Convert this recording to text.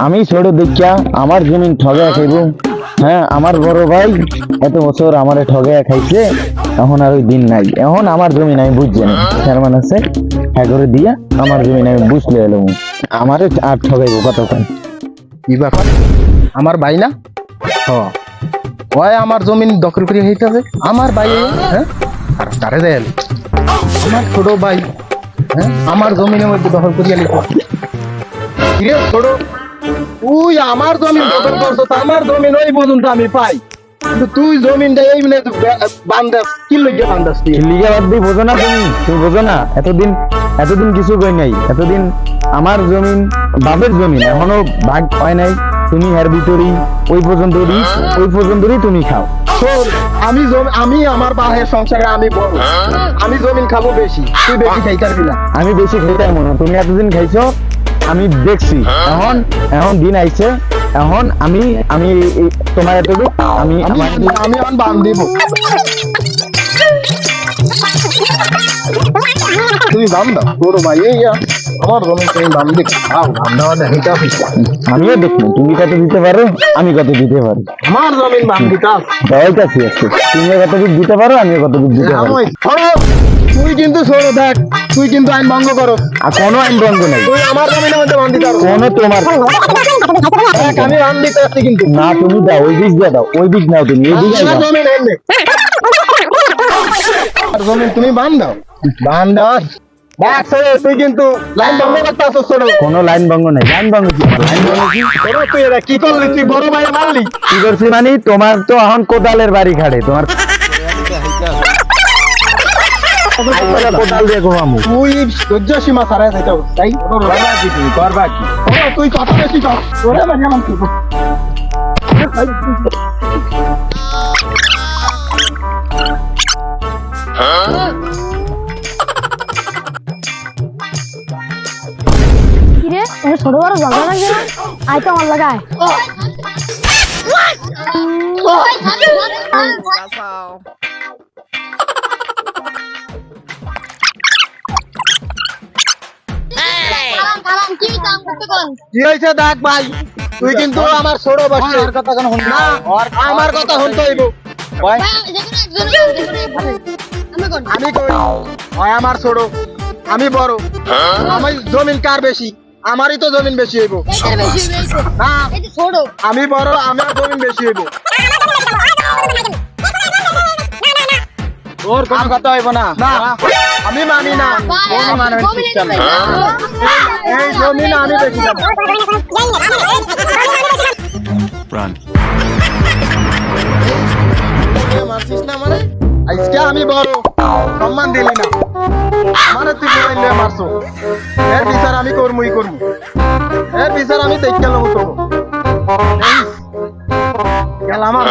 আমি ছোট দেখিয়া আমার জমিন ঠগে খাইব। হ্যাঁ, আমার বড় ভাই এত বছর আমারে ঠগে খাইছে, এখন আর ওই দিন নাই। এখন আমার জমিন আমি বুঝছি না, চেয়ারম্যান আছে হ্যাঁ করে দিয়া আমার জমিন আমি বুঝলে এলো, আমারে আর ঠগাইবো কতক্ষণ। কি ব্যাপার? আমার ভাই না? ওই আমার জমিন দখল করে হইতে হবে আমার ভাই। হ্যাঁ, আর তারে দেন আমার ছোট ভাই। হ্যাঁ, আমার জমিনের মধ্যে দখল করিয়া নিতে কিরে ছোট, তুই আমার জমিন দখল করছো, আমার জমিন ওই পর্যন্ত আমি পাই, কিন্তু তুই জমিনটা এই মিলে বান্দাস কি লইয়া বান্দাস তুই? লিগা বাদ দিয়ে বোঝো না তুমি বোঝো না? এতদিন কিছু কই নাই, এতদিন আমার জমিন বাপের জমিন, এখনো ভাগ হয় নাই। তুমি এর ভিতরেই ওই পর্যন্তই তুমি খাও। শোন, আমি আমার বাহের সংসারে আমি বড়, আমি জমিন খাবো বেশি, তুই বেশি খাইতে পারবি না। আমি বেশি খাইতে মনে, তুমি এতদিন খাইছো আমি দেখছি। এখন দিন আইছে, এখন আমি তোমার এতটুকু আমি এখন বান দিব। তুমি বান দাও তোর ভাই, এই আমার জমি তুমি বান দিক খাও, বান দেওয়া দেখিতে হবে। আমিও দেখবো তুমি কত দিতে পারো, আমি কত দিতে পারি। আমার জমিন বান দিতে দেওয়াইতাছি আজকে, তুমি কতটুকু দিতে পারো, আমিও কতটুকু দিতে পারো। তুই কিন্তু ছোট দেখ, তুই কিন্তু আইন ভঙ্গ করো। আর কোনো আইন ভঙ্গ নাই, তুই আমার জমিনের মধ্যে বান দিতে পারো কোনো তোমার দেখ, আমি বান দিতে আসছি কিন্তু না। তুমি দাও ওই বীজ দিয়ে দাও, ওই বীজ নাও তুমি, এই বীজ আমার জমিন এনে আমার জমিন তুমি বান দাও, বান দাও। দেখ ছোট, তুই কিন্তু লাইন ভঙ্গ করতে আসছিস ছোট। কোনো লাইন ভঙ্গ নাই। লাইন ভঙ্গ কি? লাইন ভঙ্গ কি? ছোট তুই এটা কি করলি? তুই বড় ভাই মারলি। কি করছি মানে? তোমার তো এখন কোদালের বাড়ি খাড়ে, তোমার কোদাল দিয়ে ঘুমামু। তুই সহ্য সীমা ছাড়াই যাইতে হবে, তাই করবা কি? তুই কথা বেশি কর, তোরে মানে আমার কি কিরে তোর ছোট বড় ঝগড়া লাগছে না? আয় তো আমার লাগায়। কি হয়েছে দেখ ভাই, তুই কিন্তু আমার ছোট বাচ্চা, আমার কথা শুনতে হইব। আমি কই হয় আমার ছোট, আমি বড়, আমার জমিন কার বেশি? আমারই তো জমিন বেশি হইব না? আমি বড়, আমার জমিন বেশি হইব। তোর কোনো কথা হইব না। না, আমি মানি না। এই জমিন আমি বেশি পাবো। আজকে আমি বড়, সম্মান দিলি না, মানে তুই বলাইলে মারছো। এর বিচার আমি করবই করবো, এর বিচার আমি দেখতে করবো। গেল আমার